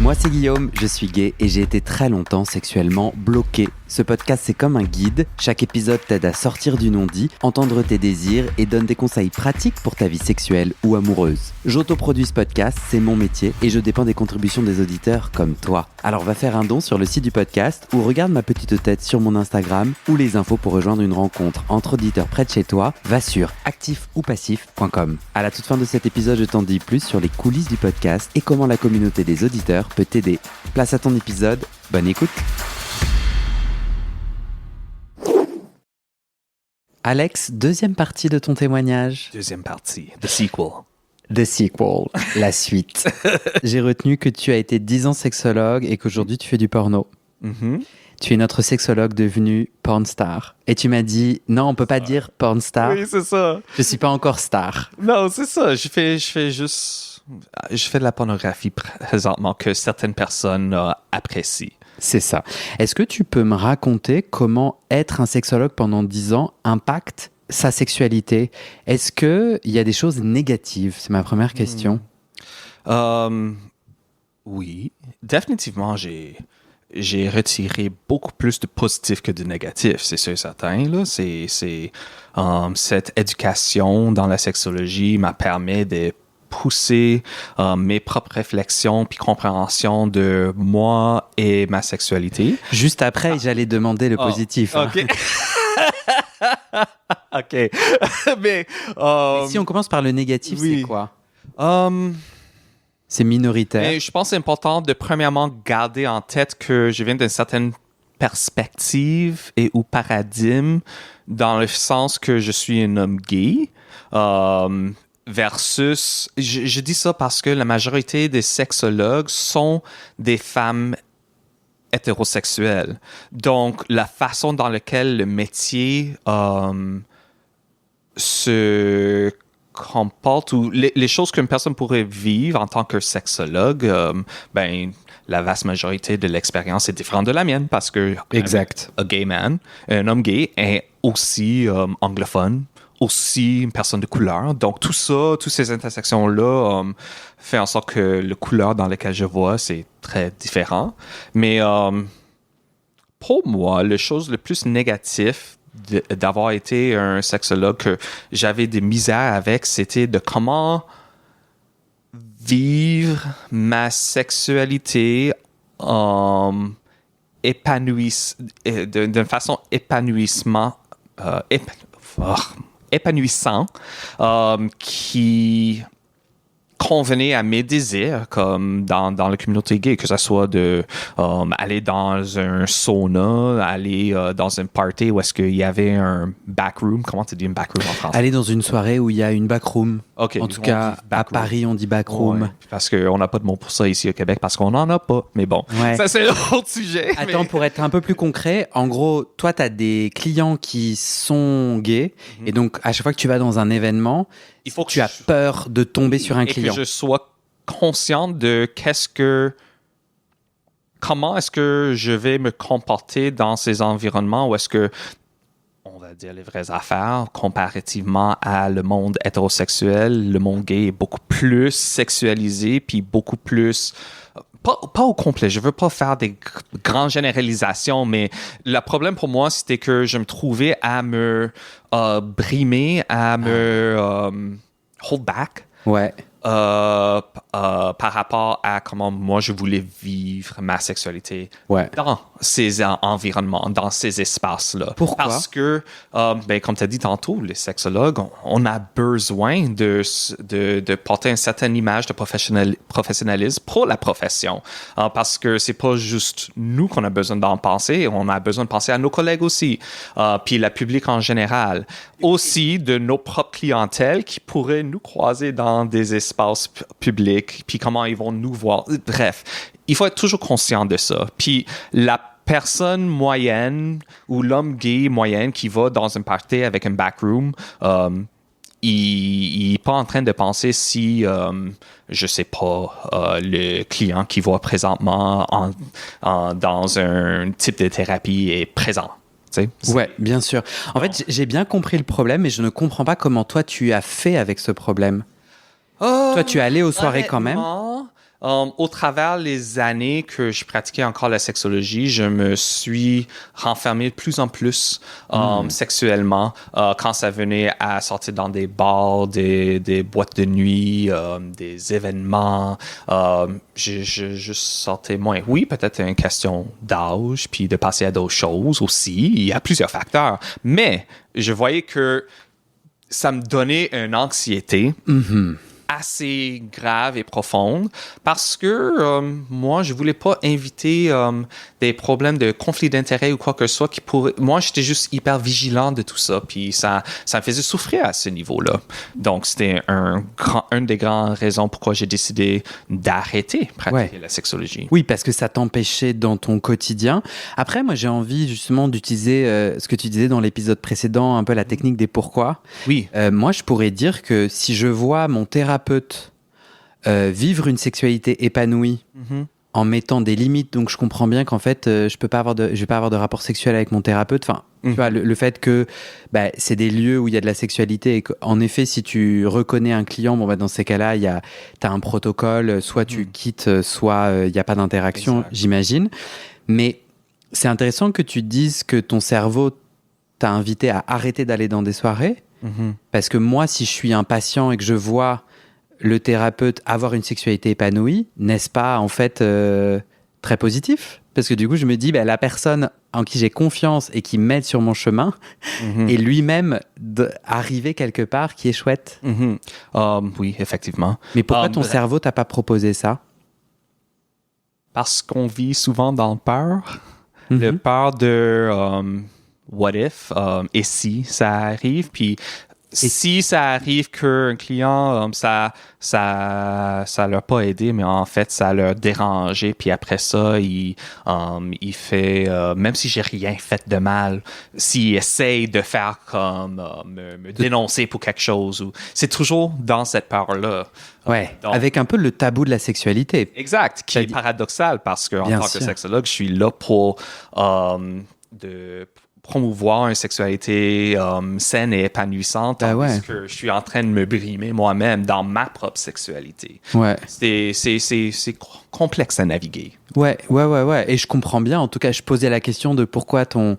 Moi, c'est Guillaume, je suis gay et j'ai été très longtemps sexuellement bloqué. Ce podcast, c'est comme un guide. Chaque épisode t'aide à sortir du non-dit, entendre tes désirs et donne des conseils pratiques pour ta vie sexuelle ou amoureuse. J'autoproduis ce podcast, c'est mon métier et je dépends des contributions des auditeurs comme toi. Alors va faire un don sur le site du podcast ou regarde ma petite tête sur mon Instagram ou les infos pour rejoindre une rencontre entre auditeurs près de chez toi. Va sur actifoupacif.com. À la toute fin de cet épisode, je t'en dis plus sur les coulisses du podcast et comment la communauté des auditeurs peut t'aider. Place à ton épisode, bonne écoute. Alex, deuxième partie de ton témoignage. Deuxième partie, the sequel. The sequel, la suite. J'ai retenu que tu as été 10 ans sexologue et qu'aujourd'hui tu fais du porno. Mm-hmm. Tu es notre sexologue devenu porn star. Et tu m'as dit, non, on peut pas dire porn star. Oui, c'est ça. Je suis pas encore star. Non, c'est ça. Je fais de la pornographie présentement que certaines personnes apprécient. C'est ça. Est-ce que tu peux me raconter comment être un sexologue pendant 10 ans impacte sa sexualité? Est-ce qu'il y a des choses négatives? C'est ma première question. Oui, définitivement, j'ai retiré beaucoup plus de positifs que de négatifs, c'est sûr et certain. Là. Cette éducation dans la sexologie m'a permis de pousser mes propres réflexions puis compréhension de moi et ma sexualité. Juste après, j'allais demander le positif. OK. OK. Mais si on commence par le négatif, oui. c'est quoi? C'est minoritaire. Mais je pense que c'est important de premièrement garder en tête que je viens d'une certaine perspective et ou paradigme dans le sens que je suis un homme gay. Versus, je dis ça parce que la majorité des sexologues sont des femmes hétérosexuelles. Donc, la façon dans laquelle le métier se comporte ou les choses qu'une personne pourrait vivre en tant que sexologue, la vaste majorité de l'expérience est différente de la mienne parce que exact. Un gay man, un homme gay est aussi anglophone, aussi une personne de couleur. Donc, tout ça, toutes ces intersections-là fait en sorte que le couleur dans lequel je vois, c'est très différent. Mais pour moi, la chose le plus négative d'avoir été un sexologue que j'avais des misères avec, c'était de comment vivre ma sexualité d'une façon épanouissant qui convenait à mes désirs comme dans la communauté gay, que ce soit de aller dans un sauna, aller dans une party où est-ce qu'il y avait un backroom. Comment tu dis un backroom en français? Aller dans une soirée où il y a une backroom. Okay, en tout cas, à Paris, on dit backroom. Ouais, parce qu'on n'a pas de mot pour ça ici au Québec, parce qu'on n'en a pas. Mais bon, ça c'est un autre sujet. Attends, pour être un peu plus concret, en gros, toi, tu as des clients qui sont gays, et donc à chaque fois que tu vas dans un événement, il faut que tu as peur de tomber sur un client. Et que je sois conscient de comment est-ce que je vais me comporter dans ces environnements où est-ce que on va dire les vraies affaires, comparativement à le monde hétérosexuel, le monde gay est beaucoup plus sexualisé, puis beaucoup plus... Pas au complet, je veux pas faire des grandes généralisations, mais le problème pour moi, c'était que je me trouvais à me brimer, à me hold back. Ouais. Par rapport à comment moi je voulais vivre ma sexualité dans ces environnements, dans ces espaces-là. Pourquoi? Parce que, comme tu as dit tantôt, les sexologues, on a besoin de porter une certaine image de professionnalisme pour la profession. Parce que c'est pas juste nous qu'on a besoin d'en penser, on a besoin de penser à nos collègues aussi, puis la public en général. Aussi de nos propres clientèles qui pourraient nous croiser dans des espaces publics, puis comment ils vont nous voir. Bref, il faut être toujours conscient de ça. Puis la personne moyenne ou l'homme gay moyenne qui va dans une party avec un backroom, il n'est pas en train de penser si, je sais pas, le client qui voit présentement dans un type de thérapie est présent. Ouais, bien sûr. En fait, j'ai bien compris le problème, mais je ne comprends pas comment toi tu as fait avec ce problème. Toi, tu es allé aux soirées quand même. Au travers les années que je pratiquais encore la sexologie, je me suis renfermé de plus en plus sexuellement quand ça venait à sortir dans des bars, des boîtes de nuit, des événements. Je sortais moins. Oui, peut-être une question d'âge, puis de passer à d'autres choses aussi. Il y a plusieurs facteurs. Mais je voyais que ça me donnait une anxiété assez grave et profonde parce que moi, je voulais pas inviter des problèmes de conflit d'intérêts ou quoi que ce soit qui pourrait... Moi, j'étais juste hyper vigilant de tout ça, puis ça me faisait souffrir à ce niveau-là. Donc, c'était une des grandes raisons pourquoi j'ai décidé d'arrêter pratiquer la sexologie. Oui, parce que ça t'empêchait dans ton quotidien. Après, moi, j'ai envie justement d'utiliser ce que tu disais dans l'épisode précédent, un peu la technique des pourquoi. Oui. Moi, je pourrais dire que si je vois mon thérapeute vivre une sexualité épanouie en mettant des limites, donc je comprends bien qu'en fait, je vais pas avoir de rapport sexuel avec mon thérapeute. Enfin, tu vois, le fait que c'est des lieux où il y a de la sexualité et qu'en effet, si tu reconnais un client, dans ces cas-là, t'as un protocole, soit tu quittes, soit il n'y a pas d'interaction, j'imagine. Mais c'est intéressant que tu dises que ton cerveau t'a invité à arrêter d'aller dans des soirées, parce que moi, si je suis un patient et que je vois le thérapeute avoir une sexualité épanouie, n'est-ce pas en fait très positif? Parce que du coup, je me dis, la personne en qui j'ai confiance et qui m'aide sur mon chemin est lui-même arrivé quelque part qui est chouette. Oui, effectivement. Mais pourquoi ton cerveau t'a pas proposé ça? Parce qu'on vit souvent dans le peur. Le peur de what if, et si ça arrive, puis si ça arrive qu'un client, ça leur pas aidé, mais en fait, ça leur dérangé, puis après ça, il fait, même si j'ai rien fait de mal, s'il essaye de faire comme me dénoncer pour quelque chose, c'est toujours dans cette peur-là. Ouais, donc, avec un peu le tabou de la sexualité. Exact, qui est paradoxal, parce qu'en tant que sexologue, je suis là pour promouvoir une sexualité saine et épanouissante, parce que je suis en train de me brimer moi-même dans ma propre sexualité. Ouais. C'est complexe à naviguer. Ouais. Et je comprends bien. En tout cas, je posais la question de pourquoi ton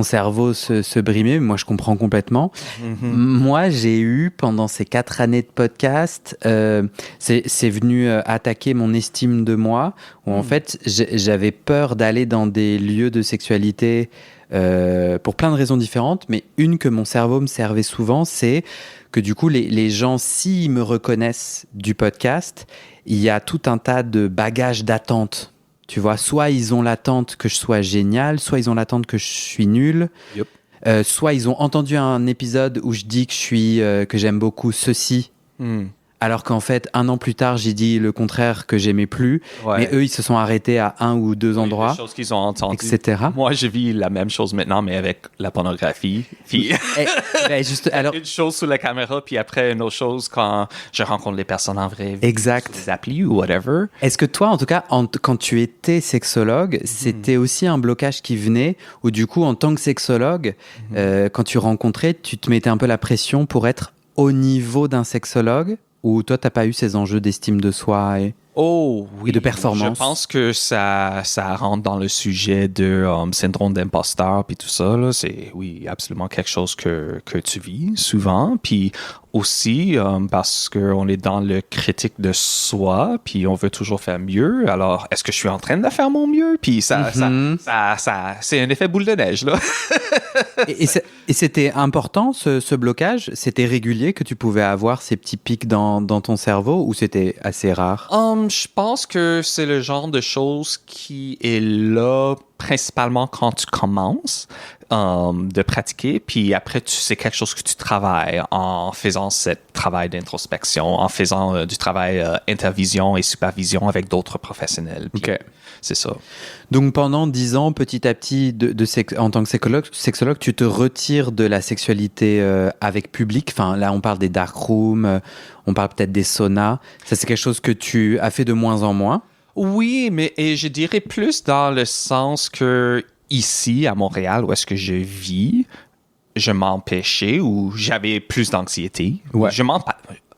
cerveau se brimait. Moi, je comprends complètement. Moi, j'ai eu, pendant ces 4 années de podcast, c'est venu attaquer mon estime de moi, où en fait, j'avais peur d'aller dans des lieux de sexualité pour plein de raisons différentes, mais une que mon cerveau me servait souvent, c'est que du coup, les gens, s'ils me reconnaissent du podcast, il y a tout un tas de bagages d'attente. Tu vois, soit ils ont l'attente que je sois génial, soit ils ont l'attente que je suis nul, soit ils ont entendu un épisode où je dis que j'aime beaucoup ceci, alors qu'en fait, 1 an plus tard, j'ai dit le contraire, que j'aimais plus. Mais eux, ils se sont arrêtés à 1 ou 2 endroits. Les choses qu'ils ont entendues. Etc. Moi, je vis la même chose maintenant, mais avec la pornographie. Puis alors, une chose sous la caméra, puis après, une autre chose quand je rencontre les personnes en vrai. Exact. Sur des applis ou whatever. Est-ce que toi, en tout cas, quand tu étais sexologue, c'était aussi un blocage qui venait, ou du coup, en tant que sexologue, quand tu rencontrais, tu te mettais un peu la pression pour être au niveau d'un sexologue? Ou toi, t'as pas eu ces enjeux d'estime de soi et de performance? Je pense que ça rentre dans le sujet de syndrome d'imposteur puis tout ça. Là. C'est absolument quelque chose que tu vis souvent. Puis aussi parce qu'on est dans le critique de soi, puis on veut toujours faire mieux. Alors, est-ce que je suis en train de faire mon mieux? Puis ça c'est un effet boule de neige, là. et c'était important, ce blocage? C'était régulier que tu pouvais avoir ces petits pics dans ton cerveau, ou c'était assez rare? Je pense que c'est le genre de chose qui est là principalement quand tu commences de pratiquer, puis après, c'est quelque chose que tu travailles en faisant ce travail d'introspection, en faisant du travail intervision et supervision avec d'autres professionnels. Puis c'est ça. Donc, pendant 10 ans, petit à petit, en tant que sexologue, tu te retires de la sexualité avec public. Enfin, là, on parle des dark rooms, on parle peut-être des saunas. Ça, c'est quelque chose que tu as fait de moins en moins? Oui, mais je dirais plus dans le sens que ici, à Montréal, où est-ce que je vis, je m'empêchais ou j'avais plus d'anxiété. Ouais.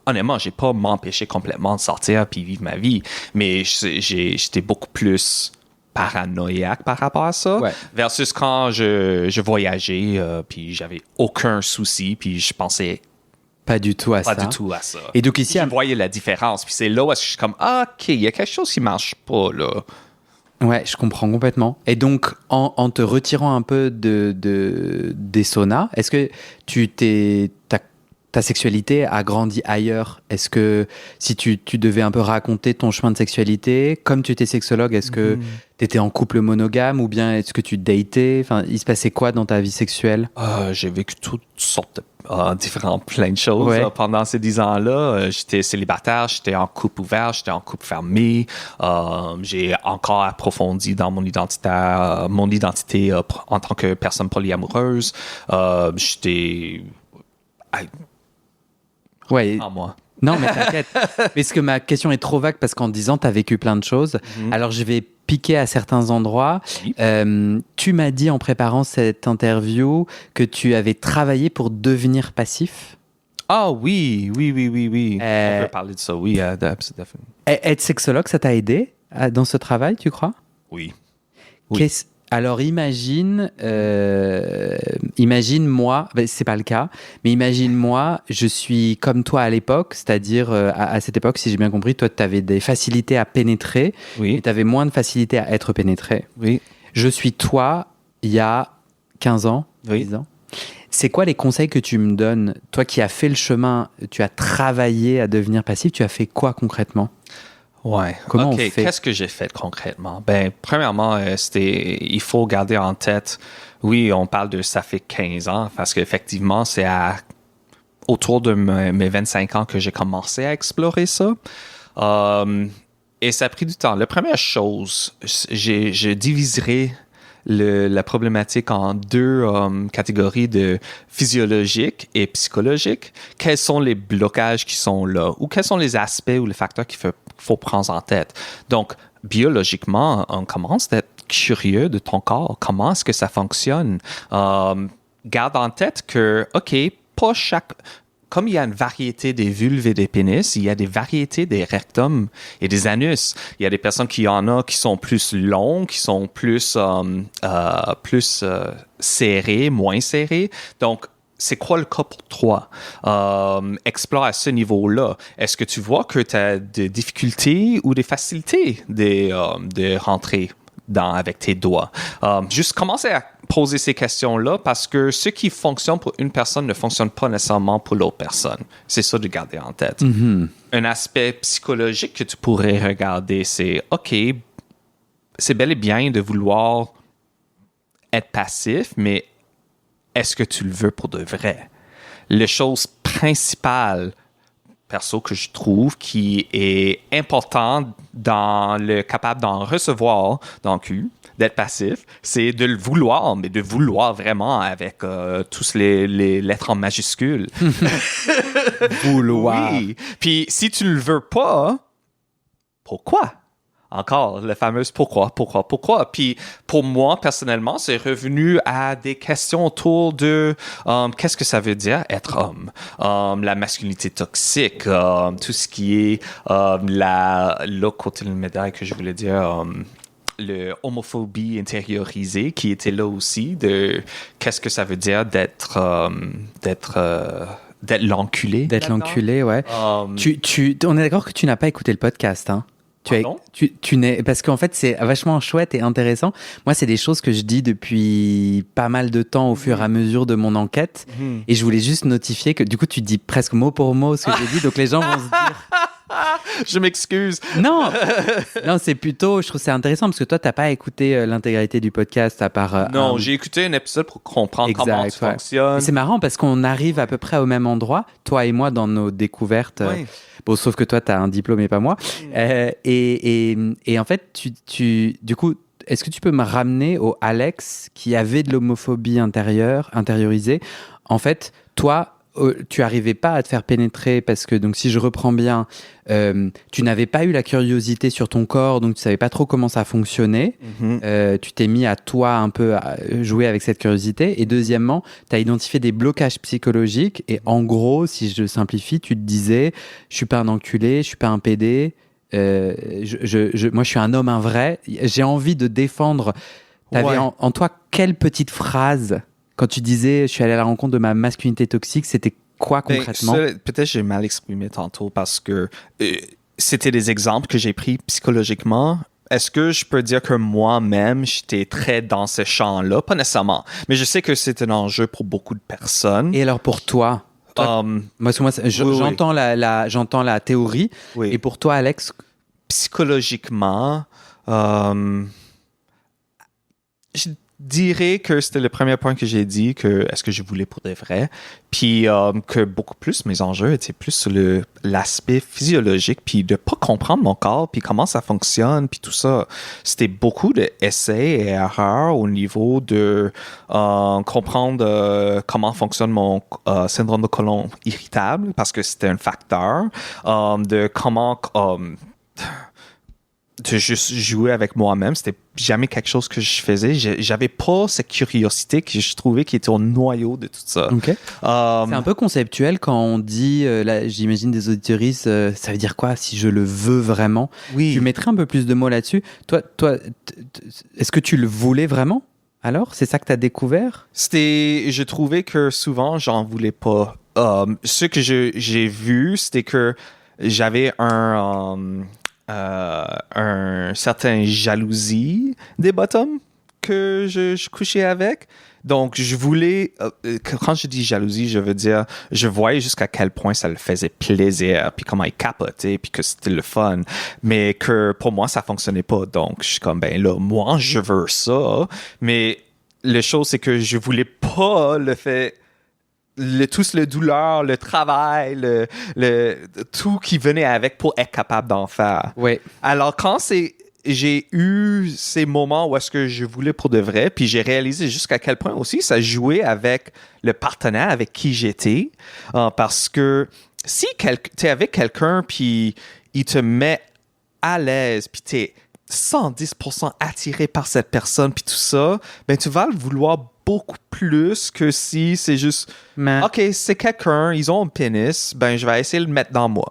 honnêtement, j'ai pas m'empêché complètement de sortir puis vivre ma vie, mais j'étais beaucoup plus paranoïaque par rapport à ça, versus quand je voyageais, puis j'avais aucun souci, puis je pensais pas du tout à ça. Et donc ici, je voyais la différence, puis c'est là où je suis comme, OK, il y a quelque chose qui marche pas, là. Ouais, je comprends complètement. Et donc, en te retirant un peu des saunas, est-ce que ta sexualité a grandi ailleurs? Est-ce que si tu devais un peu raconter ton chemin de sexualité, comme tu étais sexologue, est-ce que tu étais en couple monogame ou bien est-ce que tu datais? Enfin, il se passait quoi dans ta vie sexuelle? J'ai vécu toutes sortes de plein de choses pendant ces 10 ans-là. J'étais célibataire, j'étais en couple ouvert, j'étais en couple fermé. J'ai encore approfondi dans mon identité en tant que personne polyamoureuse. J'étais... Ouais. En moi. Non, mais t'inquiète. Parce que ma question est trop vague parce qu'en disant, tu as vécu plein de choses. Alors, je vais piquer à certains endroits. Oui. Tu m'as dit en préparant cette interview que tu avais travaillé pour devenir passif. Ah oui. On peut parler de ça, oui. Être sexologue, ça t'a aidé dans ce travail, tu crois? Oui. Alors imagine moi, c'est pas le cas, mais imagine moi, je suis comme toi à l'époque, c'est-à-dire à cette époque, si j'ai bien compris, toi tu avais des facilités à pénétrer, et tu avais moins de facilité à être pénétré. Oui. Je suis toi il y a 15 ans, 10 ans. C'est quoi les conseils que tu me donnes? Toi qui as fait le chemin, tu as travaillé à devenir passif, tu as fait quoi concrètement? Ouais. Comment on fait? Qu'est-ce que j'ai fait concrètement? Premièrement, il faut garder en tête, oui, on parle de ça fait 15 ans, parce qu'effectivement, c'est autour de mes 25 ans que j'ai commencé à explorer ça. Et ça a pris du temps. La première chose, je diviserai la problématique en deux catégories de physiologique et psychologique. Quels sont les blocages qui sont là ou quels sont les aspects ou les facteurs qu'il faut prendre en tête. Donc, biologiquement, on commence d'être curieux de ton corps. Comment est-ce que ça fonctionne? Garde en tête que, OK, pas chaque... Comme il y a une variété des vulves et des pénis, il y a des variétés des rectums et des anus. Il y a des personnes qui sont plus longs, qui sont plus serrés, moins serrés. Donc, c'est quoi le cas pour toi? Explore à ce niveau-là. Est-ce que tu vois que tu as des difficultés ou des facilités de rentrer avec tes doigts? Juste commencer à poser ces questions-là parce que ce qui fonctionne pour une personne ne fonctionne pas nécessairement pour l'autre personne. C'est ça de garder en tête. Un aspect psychologique que tu pourrais regarder, c'est OK, c'est bel et bien de vouloir être passif, mais est-ce que tu le veux pour de vrai? La chose principale, perso, que je trouve qui est importante dans le capable d'en recevoir dans le cul, d'être passif, c'est de le vouloir, mais de vouloir vraiment avec tous les lettres en majuscules. Vouloir. Oui. Puis si tu le veux pas, pourquoi? Encore, la fameuse pourquoi. Puis pour moi, personnellement, c'est revenu à des questions autour de qu'est-ce que ça veut dire être homme, la masculinité toxique, tout ce qui est l'autre côté de la médaille que je voulais dire, le homophobie intériorisée qui était là aussi, de qu'est-ce que ça veut dire d'être l'enculé. D'être l'enculé, ouais. On est d'accord que tu n'as pas écouté le podcast, hein? Parce qu'en fait, c'est vachement chouette et intéressant. Moi, c'est des choses que je dis depuis pas mal de temps au fur et à mesure de mon enquête. Et je voulais juste notifier que du coup, tu dis presque mot pour mot ce que j'ai dit. Donc, les gens vont se dire... Je m'excuse. Non, c'est plutôt... Je trouve c'est intéressant parce que toi, tu n'as pas écouté l'intégralité du podcast à part... Non, j'ai écouté un épisode pour comprendre comment ça fonctionne. C'est marrant parce qu'on arrive à peu près au même endroit, toi et moi, dans nos découvertes... Bon, sauf que toi, tu as un diplôme et pas moi. Et en fait, du coup, est-ce que tu peux me ramener au Alex qui avait de l'homophobie intériorisée? En fait, toi, tu arrivais pas à te faire pénétrer parce que, donc si je reprends bien, tu n'avais pas eu la curiosité sur ton corps, donc tu savais pas trop comment ça fonctionnait. Tu t'es mis à toi un peu à jouer avec cette curiosité. Et deuxièmement, tu as identifié des blocages psychologiques. Et en gros, si je simplifie, tu te disais, je suis pas un enculé, je suis pas un pédé. Moi, je suis un homme, un vrai. J'ai envie de défendre. T'avais en toi quelle petite phrase quand tu disais je suis allé à la rencontre de ma masculinité toxique, c'était quoi concrètement? Peut-être j'ai mal exprimé tantôt parce que c'était des exemples que j'ai pris psychologiquement. Est-ce que je peux dire que moi-même, j'étais très dans ce champ-là? Pas nécessairement. Mais je sais que c'est un enjeu pour beaucoup de personnes. Et alors pour toi? J'entends la théorie. Oui. Et pour toi, Alex? Psychologiquement, je dirais que c'était le premier point que j'ai dit, que est-ce que je voulais pour de vrai, puis que beaucoup plus mes enjeux étaient plus sur l'aspect physiologique, puis de pas comprendre mon corps, puis comment ça fonctionne, puis tout ça. C'était beaucoup d'essais et erreurs au niveau de comprendre comment fonctionne mon syndrome de côlon irritable, parce que c'était un facteur, de comment... de juste jouer avec moi-même, c'était jamais quelque chose que je faisais. J'avais pas cette curiosité que je trouvais qui était au noyau de tout ça. Okay. C'est un peu conceptuel quand on dit, là, j'imagine des auditeuristes, ça veut dire quoi si je le veux vraiment? Oui. Tu mettrais un peu plus de mots là-dessus. Toi, est-ce que tu le voulais vraiment? Alors, c'est ça que tu as découvert? Je trouvais que souvent, j'en voulais pas. Ce que j'ai vu, c'était que j'avais un certain jalousie des bottoms que je couchais avec. Donc, je voulais... quand je dis jalousie, je veux dire... Je voyais jusqu'à quel point ça le faisait plaisir, puis comment il capotait, puis que c'était le fun. Mais que pour moi, ça fonctionnait pas. Donc, je suis comme, ben là, moi, je veux ça. Mais la chose, c'est que je voulais pas le fait... Tout le douleur, le travail, tout qui venait avec pour être capable d'en faire. Ouais. Alors, quand j'ai eu ces moments où est-ce que je voulais pour de vrai, puis j'ai réalisé jusqu'à quel point aussi ça jouait avec le partenaire avec qui j'étais, parce que si t'es avec quelqu'un, puis il te met à l'aise, puis t'es 110% attiré par cette personne, puis tout ça, ben tu vas le vouloir beaucoup plus que si c'est juste OK, c'est quelqu'un, ils ont un pénis, ben je vais essayer de le mettre dans moi.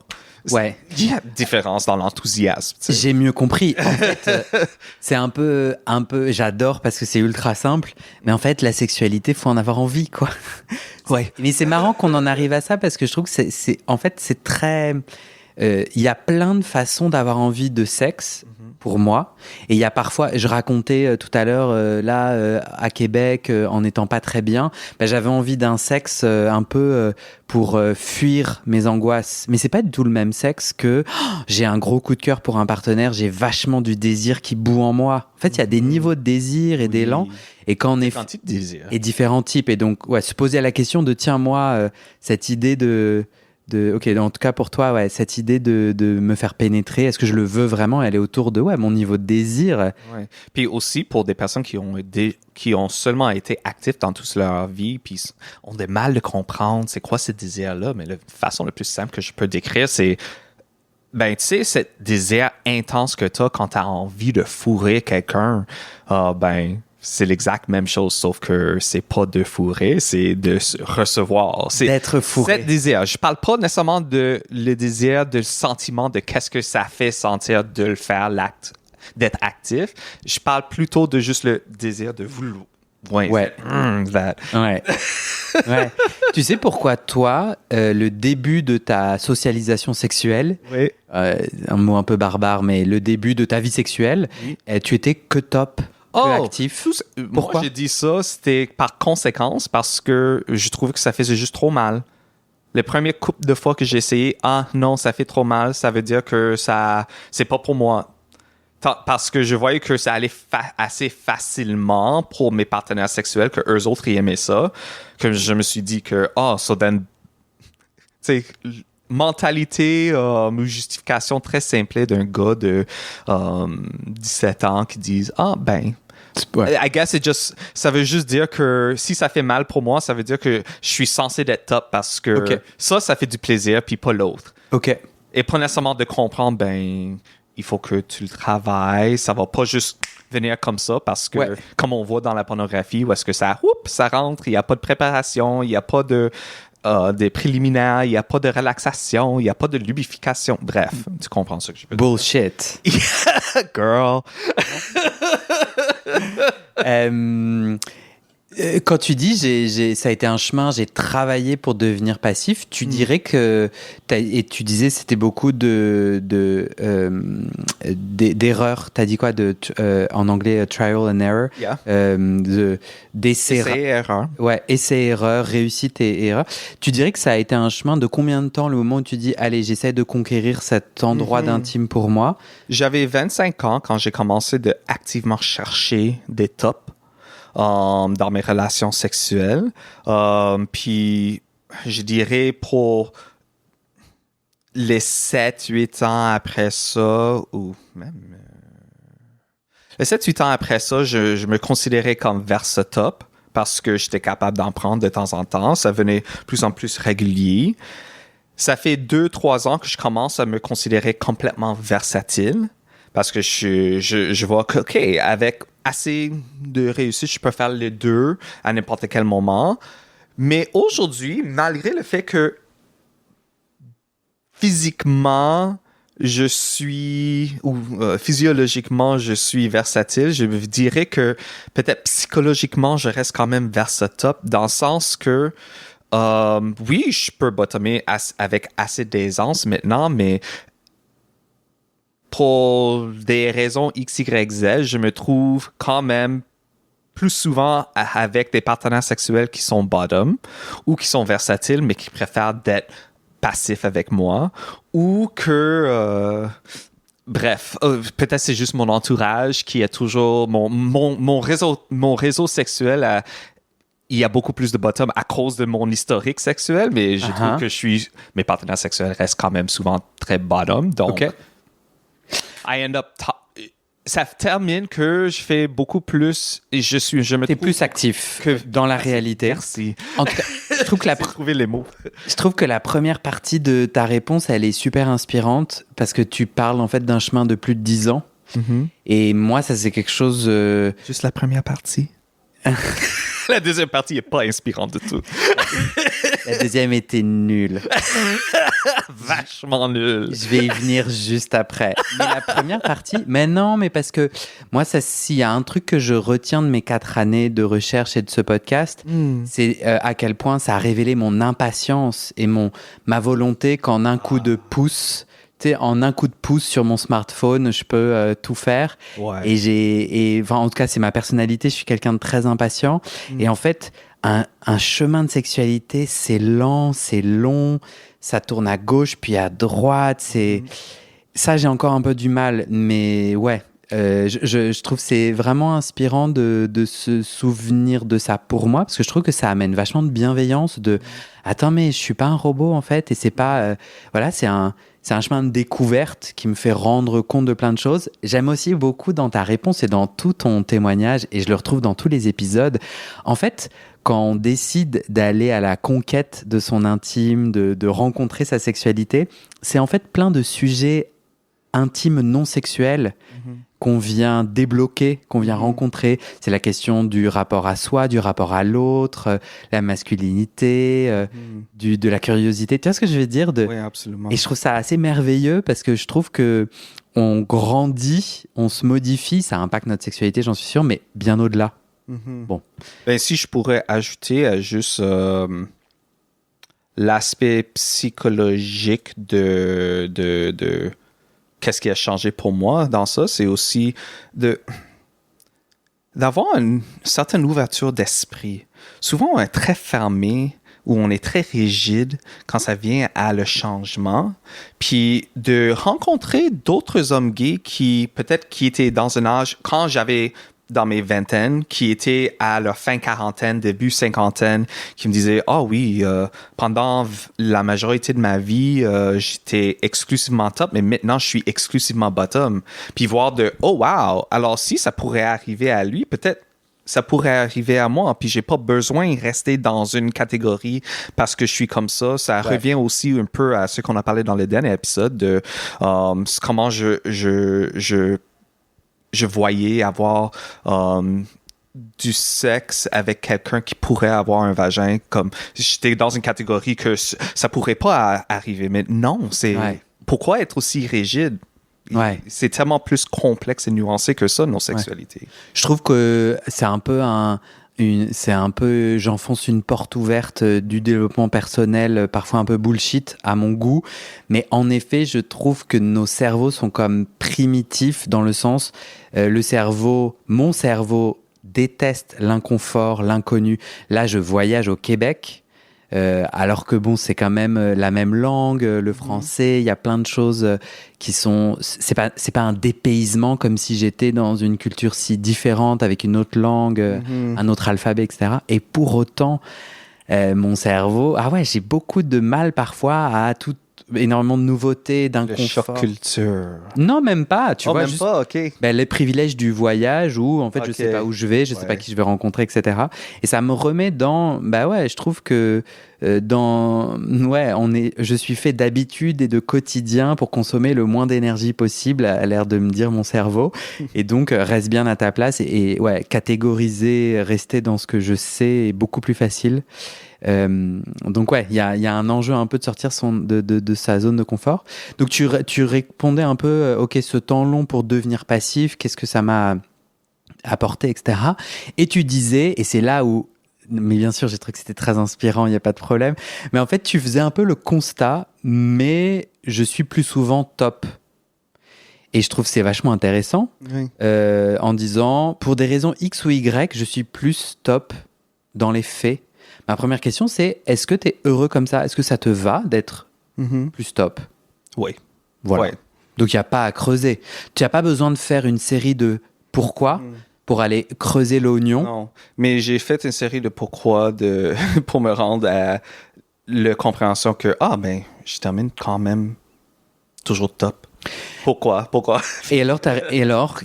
Ouais. Il y a une différence dans l'enthousiasme. Tu sais. J'ai mieux compris. En fait, c'est un peu, j'adore parce que c'est ultra simple, mais en fait, la sexualité, faut en avoir envie, quoi. Ouais. Mais c'est marrant qu'on en arrive à ça parce que je trouve que c'est très, il y a plein de façons d'avoir envie de sexe. Pour moi. Et il y a parfois, je racontais tout à l'heure, à Québec, en n'étant pas très bien, j'avais envie d'un sexe un peu pour fuir mes angoisses. Mais c'est pas du tout le même sexe que j'ai un gros coup de cœur pour un partenaire, j'ai vachement du désir qui bout en moi. En fait, il y a des niveaux de désir et d'élan. Et quand on est différents types de désirs. Et différents types. Et donc, se poser la question de, tiens, moi, cette idée ok, en tout cas pour toi, ouais, cette idée de me faire pénétrer, est-ce que je le veux vraiment? Elle est autour de mon niveau de désir. Ouais. Puis aussi pour des personnes qui ont seulement été actifs dans toute leur vie, puis ont des mal de comprendre c'est quoi ce désir-là. Mais la façon la plus simple que je peux décrire, c'est ben tu sais, ce désir intense que tu as quand tu as envie de fourrer quelqu'un, c'est l'exacte même chose, sauf que c'est pas de fourrer, c'est de recevoir. C'est d'être fourré. C'est désir. Je parle pas nécessairement de le désir, de le sentiment de qu'est-ce que ça fait sentir de le faire, l'acte d'être actif. Je parle plutôt de juste le désir de vouloir. Ouais. Ouais. Ouais. Tu sais pourquoi toi, le début de ta socialisation sexuelle, un mot un peu barbare, mais le début de ta vie sexuelle, tu étais que top? Actif. Pourquoi? Moi, j'ai dit ça, c'était par conséquence parce que je trouvais que ça faisait juste trop mal. Les premières couples de fois que j'ai essayé, non, ça fait trop mal, ça veut dire que c'est pas pour moi. Parce que je voyais que ça allait assez facilement pour mes partenaires sexuels, que eux autres ils aimaient ça, que je me suis dit que, tu sais, mentalité ou justification très simple d'un gars de 17 ans qui disent Ouais. I guess ça veut juste dire que si ça fait mal pour moi, ça veut dire que je suis censé être top parce que ça fait du plaisir puis pas l'autre. OK. Et pas nécessairement de comprendre, il faut que tu le travailles. Ça va pas juste venir comme ça parce que, comme on voit dans la pornographie, où est-ce que ça rentre, il n'y a pas de préparation, il n'y a pas de préliminaires, il n'y a pas de relaxation, il n'y a pas de lubrification. Bref, tu comprends ce que je veux dire. Bullshit. Girl. Quand tu dis ça a été un chemin, j'ai travaillé pour devenir passif, tu dirais que et tu disais c'était beaucoup d'erreurs. T'as dit quoi en anglais trial and error, d'essai erreur. Ouais, essai erreur, réussite et erreur. Tu dirais que ça a été un chemin de combien de temps le moment où tu dis allez j'essaie de conquérir cet endroit d'intime pour moi? J'avais 25 ans quand j'ai commencé de activement chercher des tops. Dans mes relations sexuelles. Puis, je dirais pour les 7-8 ans après ça, ou même... les 7-8 ans après ça, je me considérais comme versatop parce que j'étais capable d'en prendre de temps en temps. Ça venait plus en plus régulier. Ça fait 2-3 ans que je commence à me considérer complètement versatile parce que je vois que, OK, avec assez de réussite, je peux faire les deux à n'importe quel moment. Mais aujourd'hui, malgré le fait que physiquement, physiologiquement, je suis versatile, je dirais que peut-être psychologiquement, je reste quand même versatop dans le sens que oui, je peux bottomer avec assez d'aisance maintenant, mais pour des raisons X, Y, Z, je me trouve quand même plus souvent avec des partenaires sexuels qui sont bottom ou qui sont versatiles, mais qui préfèrent d'être passifs avec moi ou que... bref, peut-être c'est juste mon entourage qui est toujours... Mon réseau sexuel il y a beaucoup plus de bottom à cause de mon historique sexuel, mais je trouve que mes partenaires sexuels restent quand même souvent très bottom, donc... I end up ça termine que je fais beaucoup plus et T'es plus actif que dans la réalité. Merci. En tout cas, je trouve que trouver les mots. Je trouve que la première partie de ta réponse, elle est super inspirante parce que tu parles en fait d'un chemin de plus de 10 ans. Mm-hmm. Et moi, ça c'est quelque chose... Juste la première partie. La deuxième partie est pas inspirante du tout. La deuxième était nulle. Vachement nulle. Je vais y venir juste après. Mais la première partie, mais non, mais parce que moi, s'il y a un truc que je retiens de mes 4 années de recherche et de ce podcast, c'est à quel point ça a révélé mon impatience et ma volonté qu'en un coup de pouce, tu sais, en un coup de pouce sur mon smartphone, je peux tout faire. Ouais. Et enfin, en tout cas, c'est ma personnalité. Je suis quelqu'un de très impatient. Et en fait, un chemin de sexualité, c'est lent, c'est long. Ça tourne à gauche puis à droite. Ça, j'ai encore un peu du mal. Mais ouais, je trouve que c'est vraiment inspirant de se souvenir de ça pour moi, parce que je trouve que ça amène vachement de bienveillance. Attends, mais je suis pas un robot en fait, et c'est pas voilà, c'est un chemin de découverte qui me fait rendre compte de plein de choses. J'aime aussi beaucoup dans ta réponse et dans tout ton témoignage, et je le retrouve dans tous les épisodes. En fait, quand on décide d'aller à la conquête de son intime, de rencontrer sa sexualité, c'est en fait plein de sujets intimes non sexuels qu'on vient débloquer, qu'on vient rencontrer. C'est la question du rapport à soi, du rapport à l'autre, la masculinité, de la curiosité. Tu vois ce que je veux dire? Oui, absolument. Et je trouve ça assez merveilleux parce que je trouve que on grandit, on se modifie, ça impacte notre sexualité, j'en suis sûr, mais bien au-delà. Bon. Ben, si je pourrais ajouter à juste l'aspect psychologique de qu'est-ce qui a changé pour moi dans ça, c'est aussi d'avoir une certaine ouverture d'esprit. Souvent, on est très fermé ou on est très rigide quand ça vient à le changement, puis de rencontrer d'autres hommes gays qui étaient dans un âge, quand j'avais dans mes vingtaines qui étaient à leur fin quarantaine, début cinquantaine, qui me disaient « Ah oui, pendant la majorité de ma vie, j'étais exclusivement top, mais maintenant, je suis exclusivement bottom. » Puis voir de « Oh wow! Alors si ça pourrait arriver à lui, peut-être ça pourrait arriver à moi, puis j'ai pas besoin de rester dans une catégorie parce que je suis comme ça. » Ça revient aussi un peu à ce qu'on a parlé dans le dernier épisode de comment je voyais avoir du sexe avec quelqu'un qui pourrait avoir un vagin, comme j'étais dans une catégorie que ça pourrait pas arriver. Mais non, c'est pourquoi être aussi rigide? Ouais. C'est tellement plus complexe et nuancé que ça, nos sexualités. Ouais. Je trouve que c'est un peu j'enfonce une porte ouverte du développement personnel, parfois un peu bullshit à mon goût. Mais en effet, je trouve que nos cerveaux sont comme primitifs dans le sens, mon cerveau déteste l'inconfort, l'inconnu. Là, je voyage au Québec. Alors que bon, c'est quand même la même langue, le français, il y a plein de choses qui sont... C'est pas un dépaysement comme si j'étais dans une culture si différente, avec une autre langue, un autre alphabet, etc. Et pour autant, mon cerveau... Ah ouais, j'ai beaucoup de mal parfois à énormément de nouveautés, d'inconfort. Le choc culture. Non, même pas. Tu vois, même juste, pas, OK. Les privilèges du voyage où, en fait, je sais pas où je vais, je sais pas qui je vais rencontrer, etc. Et ça me remet dans... je trouve que je suis fait d'habitude et de quotidien pour consommer le moins d'énergie possible, a l'air de me dire mon cerveau. Et donc, reste bien à ta place et catégoriser, rester dans ce que je sais est beaucoup plus facile. Donc il y a un enjeu un peu de sortir de sa zone de confort. Donc tu répondais un peu, ok, ce temps long pour devenir passif, qu'est-ce que ça m'a apporté, etc. Et tu disais, et c'est là où, mais bien sûr j'ai trouvé que c'était très inspirant, il n'y a pas de problème, mais en fait tu faisais un peu le constat, mais je suis plus souvent top. Et je trouve que c'est vachement intéressant, en disant, pour des raisons X ou Y, je suis plus top dans les faits. Ma première question, c'est, est-ce que tu es heureux comme ça? Est-ce que ça te va d'être plus top? Oui. Voilà. Ouais. Donc, il n'y a pas à creuser. Tu n'as pas besoin de faire une série de pourquoi pour aller creuser l'oignon. Non, mais j'ai fait une série de pourquoi pour me rendre à la compréhension que, je termine quand même toujours top. Pourquoi? Et alors,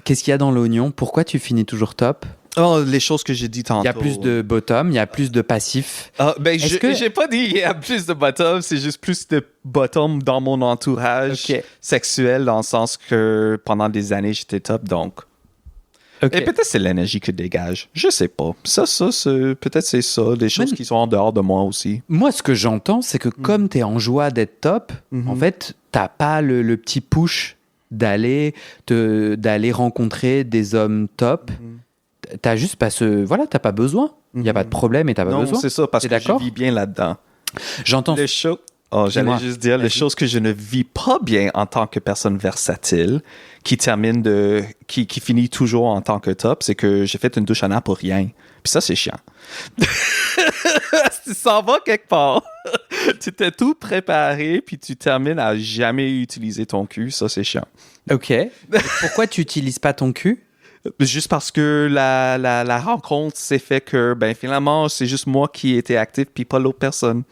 qu'est-ce qu'il y a dans l'oignon? Pourquoi tu finis toujours top? Oh, les choses que j'ai dit tantôt. Il y a plus de bottom, il y a plus de passif. J'ai pas dit il y a plus de bottom, c'est juste plus de bottom dans mon entourage sexuel, dans le sens que pendant des années, j'étais top, donc... Et peut-être c'est l'énergie que dégage. Je sais pas. Ça, peut-être c'est ça, des choses qui sont en dehors de moi aussi. Moi, ce que j'entends, c'est que comme t'es en joie d'être top, en fait, t'as pas le petit push d'aller rencontrer des hommes top. T'as juste pas t'as pas besoin. Il y a pas de problème et t'as pas besoin. Non, c'est ça, parce que je vis bien là-dedans. J'entends. J'allais juste dire les choses que je ne vis pas bien en tant que personne versatile, qui finit toujours en tant que top, c'est que j'ai fait une douche anale pour rien. Puis ça, c'est chiant. Tu s'en vas quelque part. Tu t'es tout préparé, puis tu termines à jamais utiliser ton cul. Ça, c'est chiant. OK. Pourquoi tu utilises pas ton cul? Juste parce que la rencontre s'est fait que, finalement, c'est juste moi qui étais actif, puis pas l'autre personne.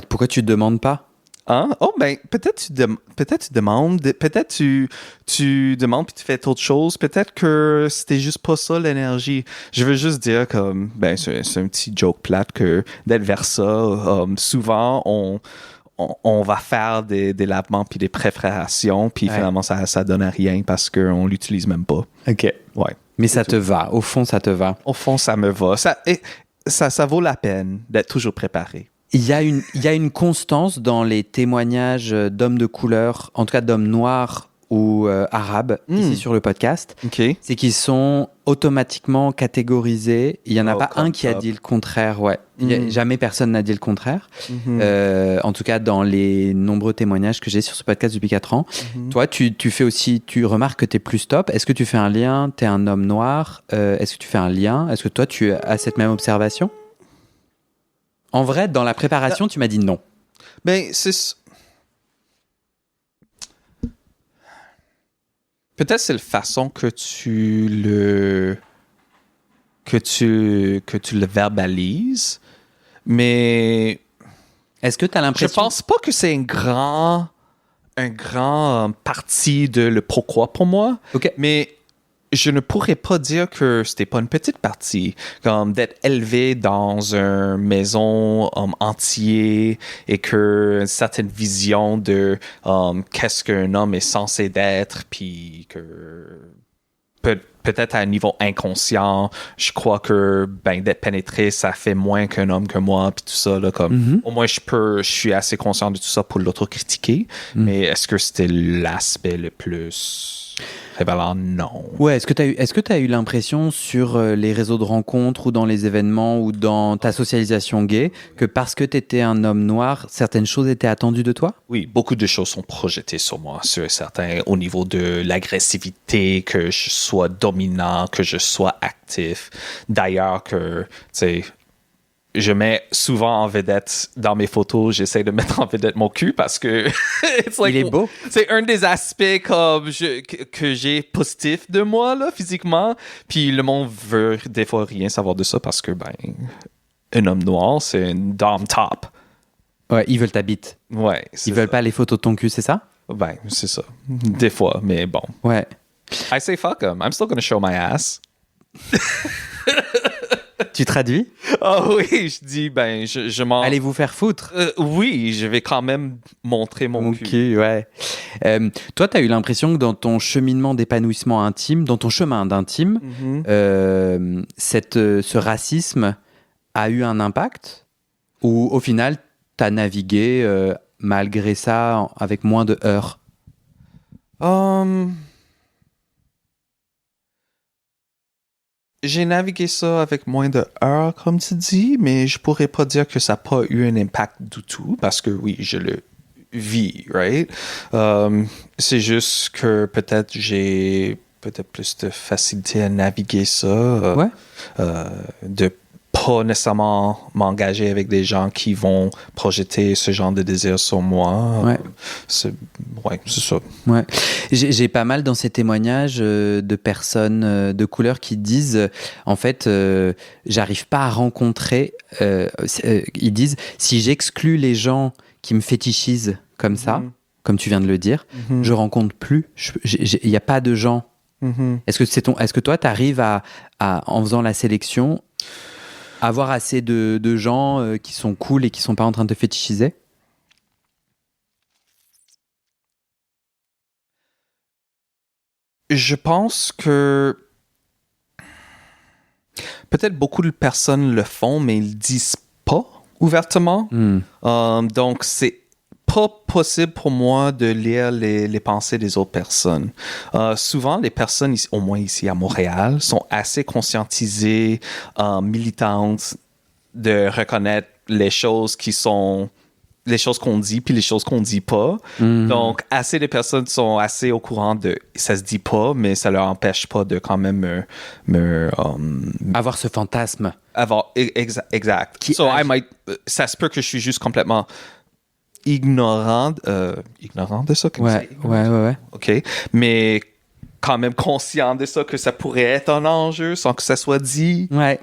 Pourquoi tu demandes pas? Hein? Oh, peut-être tu demandes, peut-être tu demandes puis tu fais autre chose. Peut-être que c'était juste pas ça l'énergie. Je veux juste dire comme, c'est un petit joke plate que d'être vers ça, souvent on va faire des lavements puis des préparations puis finalement ça donne à rien parce qu'on l'utilise même pas. OK. Ouais. Mais ça te va. Au fond, ça te va. Au fond, ça me va. Ça vaut la peine d'être toujours préparé. Il y a une constance dans les témoignages d'hommes de couleur, en tout cas d'hommes noirs ou arabes, ici sur le podcast. Okay. C'est qu'ils sont automatiquement catégorisés. Il n'y en a pas un qui a dit le contraire. Ouais. Jamais personne n'a dit le contraire. En tout cas, dans les nombreux témoignages que j'ai sur ce podcast depuis 4 ans. Toi, tu fais aussi, tu remarques que tu es plus top. Est-ce que tu fais un lien? Tu es un homme noir. Est-ce que tu fais un lien? Est-ce que toi, tu as cette même observation? En vrai, dans la préparation, tu m'as dit non. peut-être c'est la façon que tu le verbalises, mais Est-ce que tu as je l'impression... pense pas que c'est un grand parti de le pourquoi pour moi. Ok. Mais je ne pourrais pas dire que c'était pas une petite partie, comme d'être élevé dans une maison entier et que une certaine vision de qu'est-ce qu'un homme est censé d'être, puis que peut-être à un niveau inconscient, je crois que d'être pénétré, ça fait moins qu'un homme que moi, puis tout ça là, comme au moins je suis assez conscient de tout ça pour l'auto-critiquer, mais est-ce que c'était l'aspect le plus révélant? Non. Ouais, est-ce que tu as eu l'impression sur les réseaux de rencontres ou dans les événements ou dans ta socialisation gay que parce que tu étais un homme noir, certaines choses étaient attendues de toi? Oui, beaucoup de choses sont projetées sur moi, sur certains, au niveau de l'agressivité, que je sois dominant, que je sois actif. D'ailleurs, que, tu sais, je mets souvent en vedette dans mes photos, j'essaie de mettre en vedette mon cul parce que Il est beau. C'est un des aspects comme que j'ai positif de moi là physiquement. Puis le monde veut des fois rien savoir de ça parce que un homme noir c'est une dame top. Ouais, ils veulent ta bite. Ouais. Ils veulent pas les photos de ton cul, c'est ça? C'est ça. Des fois, mais bon. Ouais. I say fuck them. I'm still gonna show my ass. Tu traduis? Oh oui, je dis, je m'en... Allez vous faire foutre. Oui, je vais quand même montrer mon cul. Ouais. Toi, tu as eu l'impression que dans ton cheminement d'épanouissement intime, dans ton chemin d'intime, ce racisme a eu un impact? Ou au final, tu as navigué malgré ça avec moins de heurts? J'ai navigué ça avec moins de heures, comme tu dis, mais je pourrais pas dire que ça n'a pas eu un impact du tout, parce que oui, je le vis, right? C'est juste que peut-être j'ai plus de facilité à naviguer ça, de pas nécessairement m'engager avec des gens qui vont projeter ce genre de désir sur moi. Ouais. C'est ça. Ouais. J'ai pas mal dans ces témoignages de personnes de couleur qui disent en fait j'arrive pas à rencontrer ils disent si j'exclus les gens qui me fétichisent comme ça, comme tu viens de le dire, je rencontre plus, il y a pas de gens. Est-ce que toi t'arrives à en faisant la sélection avoir assez de gens qui sont cool et qui sont pas en train de te fétichiser? Je pense que peut-être beaucoup de personnes le font, mais ils le disent pas ouvertement. Donc, c'est pas possible pour moi de lire les pensées des autres personnes. Souvent, les personnes, au moins ici à Montréal, sont assez conscientisées, militantes, de reconnaître les choses qui sont les choses qu'on dit puis les choses qu'on dit pas. Donc, assez de personnes sont assez au courant de ça se dit pas, mais ça leur empêche pas de quand même avoir ce fantasme. Exact. Ça se peut que je suis juste complètement ignorant de ça. Ouais. OK. Mais quand même conscient de ça, que ça pourrait être un enjeu sans que ça soit dit. Ouais.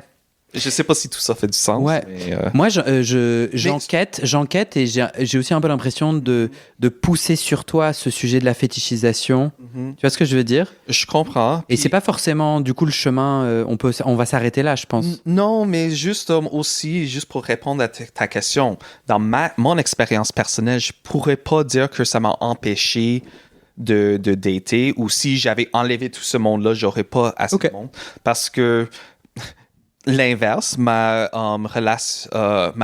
Je sais pas si tout ça fait du sens. Ouais. Mais moi, j'enquête et j'ai aussi un peu l'impression de pousser sur toi ce sujet de la fétichisation. Tu vois ce que je veux dire? Je comprends. Et c'est pas forcément, du coup, le chemin, on va s'arrêter là, je pense. Non, mais juste aussi, juste pour répondre à ta question, dans mon expérience personnelle, je pourrais pas dire que ça m'a empêché de dater, ou si j'avais enlevé tout ce monde-là, j'aurais pas assez de monde. Parce que l'inverse, ma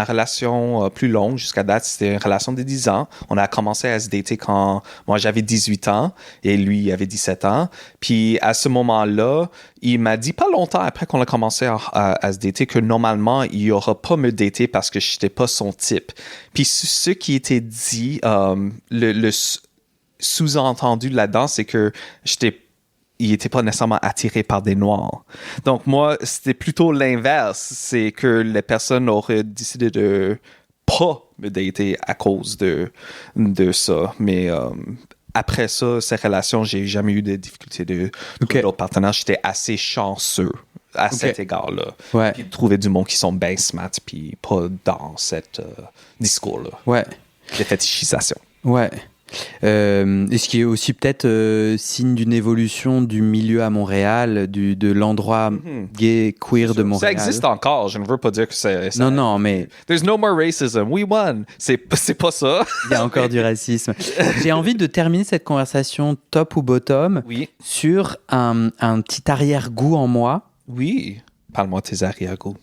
relation plus longue jusqu'à date, c'était une relation de 10 ans. On a commencé à se dater quand moi j'avais 18 ans et lui avait 17 ans. Puis à ce moment-là, il m'a dit pas longtemps après qu'on a commencé à se dater que normalement, il n'aura pas me dater parce que je n'étais pas son type. Puis ce qui était dit, le sous-entendu là-dedans, c'est que il n'était pas nécessairement attiré par des Noirs. Donc, moi, c'était plutôt l'inverse. C'est que les personnes auraient décidé de pas me dater à cause de ça. Mais après ça, ces relations, j'ai jamais eu de difficultés de Ok. d'autres partenaires. J'étais assez chanceux à cet égard-là. Ouais. Puis de trouver du monde qui sont bien smart, puis pas dans cet discours-là Ouais. de fétichisation. Ouais. Et ce qui est aussi peut-être signe d'une évolution du milieu à Montréal, de l'endroit gay, queer de Montréal. Ça existe encore, je ne veux pas dire que c'est... Non, non, mais There's no more racism, we won. C'est pas ça. il y a encore du racisme. J'ai envie de terminer cette conversation top ou bottom Oui. sur un petit arrière-goût en moi. Oui. Parle-moi de tes arrière-goûts.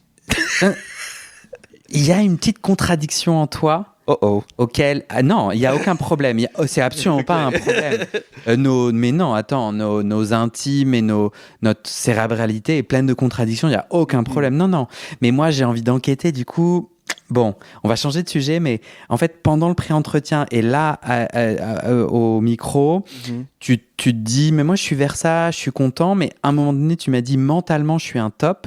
Il y a une petite contradiction en toi Oh. auquel... Ah non, il n'y a aucun problème. C'est absolument pas un problème. Mais non, attends, nos intimes et notre cérébralité est pleine de contradictions. Il n'y a aucun problème. Non, non. Mais moi, j'ai envie d'enquêter. Du coup, bon, on va changer de sujet. Mais en fait, pendant le pré-entretien et là, au micro, tu te dis, mais moi, je suis vers ça, je suis content. Mais à un moment donné, tu m'as dit, mentalement, je suis un top.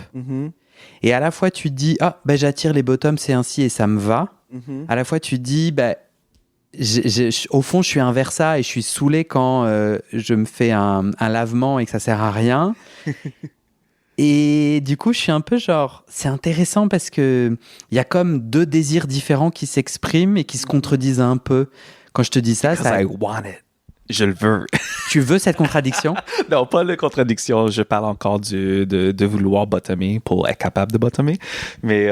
Et à la fois, tu te dis, ah, ben, j'attire les bottoms, c'est ainsi et ça me va. À la fois, tu te dis, bah, au fond, je suis un Versa et je suis saoulé quand je me fais un lavement et que ça sert à rien. Et du coup, je suis un peu genre, c'est intéressant parce que il y a comme deux désirs différents qui s'expriment et qui se contredisent un peu. Quand je te dis ça, Because I want it. Je le veux. Tu veux cette contradiction? Non, pas la contradiction. Je parle encore de vouloir bottomer pour être capable de bottomer. Mais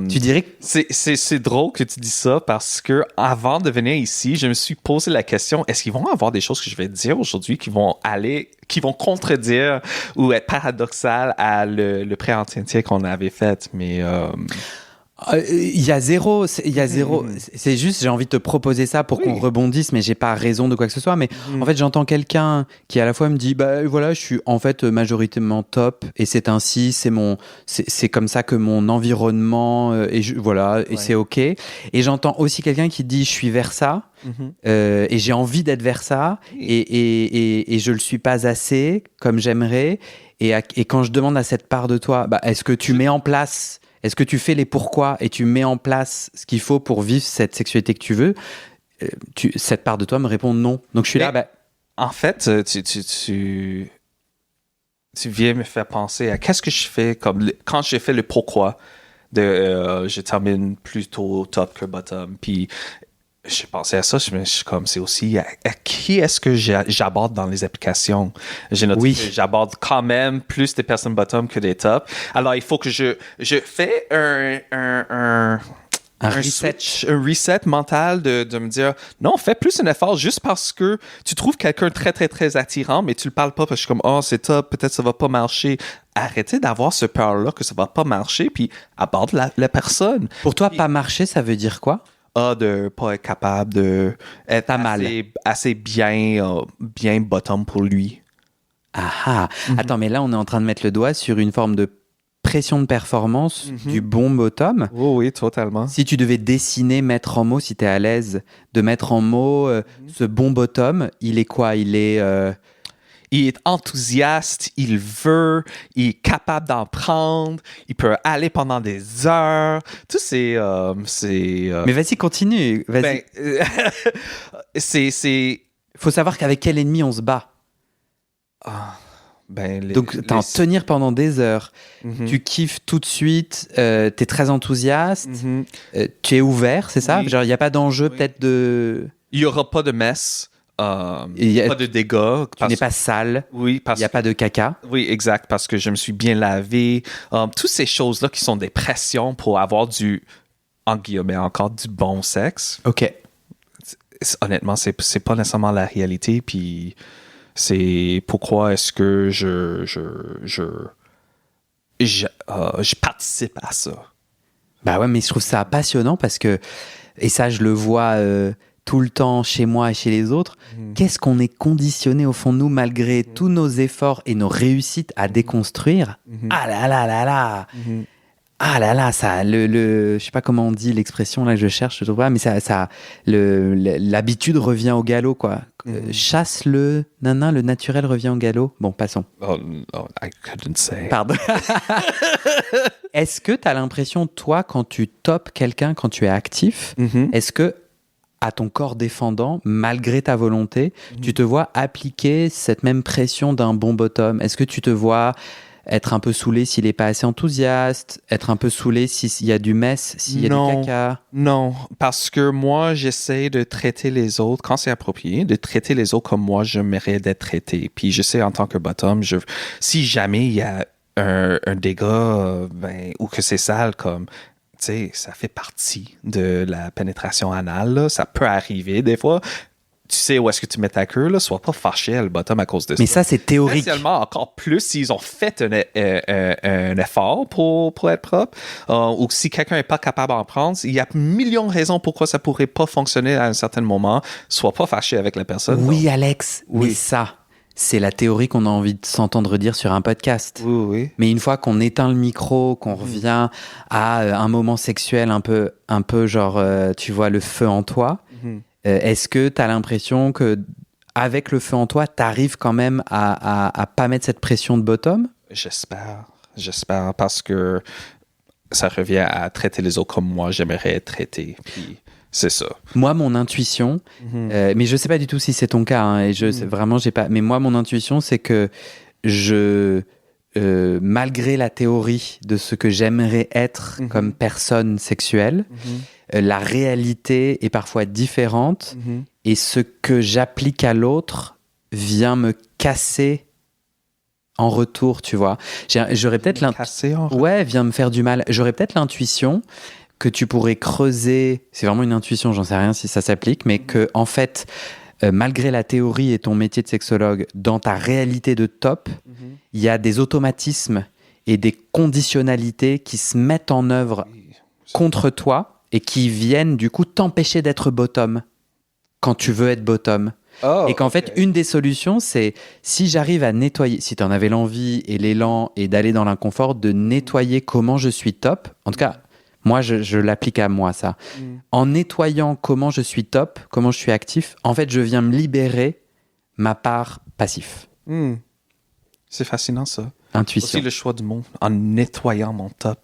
Tu dirais que... c'est drôle que tu dis ça parce que avant de venir ici, je me suis posé la question, est-ce qu'ils vont avoir des choses que je vais dire aujourd'hui qui vont contredire ou être paradoxales à le pré-entretien qu'on avait fait? Mais il y a zéro. C'est juste, j'ai envie de te proposer ça pour qu'on rebondisse, mais j'ai pas raison de quoi que ce soit. Mais en fait, j'entends quelqu'un qui à la fois me dit, bah voilà, je suis en fait majoritairement top, et c'est ainsi, c'est comme ça que mon environnement voilà, et c'est ok. Et j'entends aussi quelqu'un qui dit, je suis vers ça. Et j'ai envie d'être vers ça, et je le suis pas assez comme j'aimerais. Et quand je demande à cette part de toi, bah, est-ce que tu mets en place, est-ce que tu fais les pourquoi et tu mets en place ce qu'il faut pour vivre cette sexualité que tu veux, cette part de toi me répond non. Donc je suis là, bah... En fait, tu viens me faire penser à qu'est-ce que je fais quand j'ai fait le pourquoi je termine plutôt top que bottom. Puis j'ai pensé à ça, je suis comme, c'est aussi à qui est-ce que j'aborde dans les applications. J'ai noté que j'aborde quand même plus des personnes bottom que des top. Alors il faut que je fais un reset mental de me dire non, fais plus un effort juste parce que tu trouves quelqu'un très très très attirant, mais tu le parles pas parce que je suis comme, oh c'est top, peut-être ça va pas marcher. Arrêtez d'avoir ce peur-là que ça va pas marcher, puis aborde la personne. Pour toi, pas marcher, ça veut dire quoi? De pas être capable de être assez bien bottom pour lui. Ah. Attends, mais là on est en train de mettre le doigt sur une forme de pression de performance du bon bottom. Oui, totalement. Si tu devais dessiner, mettre en mots, si tu es à l'aise de mettre en mots ce bon bottom, il est quoi? Il est enthousiaste, il veut, il est capable d'en prendre, il peut aller pendant des heures. Tout c'est Mais vas-y, continue. Vas-y. Faut savoir qu'avec quel ennemi on se bat. Donc, t'en tenir pendant des heures. Tu kiffes tout de suite. T'es très enthousiaste. Tu es ouvert, c'est ça? Genre, il n'y a pas d'enjeu peut-être de... Il n'y aura pas de messe. Pas de dégâts. Tu n'es pas sale. Oui, parce il n'y a pas de caca. Oui, exact, parce que je me suis bien lavé. Toutes ces choses-là qui sont des pressions pour avoir en guillemets, encore du bon sexe. OK. Honnêtement, c'est pas nécessairement la réalité, puis c'est pourquoi est-ce que je participe à ça. Bah ouais, mais je trouve ça passionnant parce que, et ça je le vois tout le temps chez moi et chez les autres, qu'est-ce qu'on est conditionné au fond de nous malgré tous nos efforts et nos réussites à déconstruire. Ah là là là là. Ah là là, ça, je sais pas comment on dit l'expression là que je cherche, je trouve pas, mais l'habitude revient au galop, quoi. Chasse le naturel revient au galop. Bon, passons. Oh, I couldn't say. Pardon. Est-ce que tu as l'impression, toi, quand tu topes quelqu'un, quand tu es actif, est-ce que à ton corps défendant, malgré ta volonté, tu te vois appliquer cette même pression d'un bon bottom? Est-ce que tu te vois être un peu saoulé s'il n'est pas assez enthousiaste, être un peu saoulé s'il y a du mess, s'il y a du caca? Non, parce que moi, j'essaie de traiter les autres, quand c'est approprié, de traiter les autres comme moi, je mérite d'être traité. Puis je sais, en tant que bottom, si jamais il y a un dégât, ou que c'est sale, comme, tu sais, ça fait partie de la pénétration anale, là. Ça peut arriver des fois. Tu sais où est-ce que tu mets ta queue, là, sois pas fâché à le bottom à cause de ça. Mais ça, c'est théorique. Spécialement, encore plus s'ils ont fait un effort pour être propre, ou si quelqu'un n'est pas capable d'en prendre, il y a millions de raisons pourquoi ça pourrait pas fonctionner à un certain moment. Sois pas fâché avec la personne. Oui, donc. Alex, Oui. mais ça, c'est la théorie qu'on a envie de s'entendre dire sur un podcast. Oui. Mais une fois qu'on éteint le micro, qu'on revient à un moment sexuel un peu genre, tu vois, le feu en toi, est-ce que tu as l'impression que avec le feu en toi, tu arrives quand même à pas mettre cette pression de bottom? J'espère, parce que ça revient à traiter les autres comme moi, j'aimerais être traité. Puis c'est ça. Moi, mon intuition, mais je sais pas du tout si c'est ton cas, hein, et vraiment, j'ai pas. Mais moi, mon intuition, c'est que malgré la théorie de ce que j'aimerais être comme personne sexuelle, la réalité est parfois différente, et ce que j'applique à l'autre vient me casser en retour, tu vois. J'aurais peut-être vient me faire du mal. J'aurais peut-être l'intuition que tu pourrais creuser, c'est vraiment une intuition, j'en sais rien si ça s'applique, mais que en fait, malgré la théorie et ton métier de sexologue, dans ta réalité de top, il y a des automatismes et des conditionnalités qui se mettent en œuvre contre toi et qui viennent du coup t'empêcher d'être bottom quand tu veux être bottom. Et qu'en fait, une des solutions, c'est si j'arrive à nettoyer, si tu en avais l'envie et l'élan et d'aller dans l'inconfort, de nettoyer comment je suis top. En tout cas, moi, je l'applique à moi, ça. En nettoyant comment je suis top, comment je suis actif, en fait, je viens me libérer ma part passif. C'est fascinant, ça. Intuition. Aussi le choix du mot, en nettoyant mon top.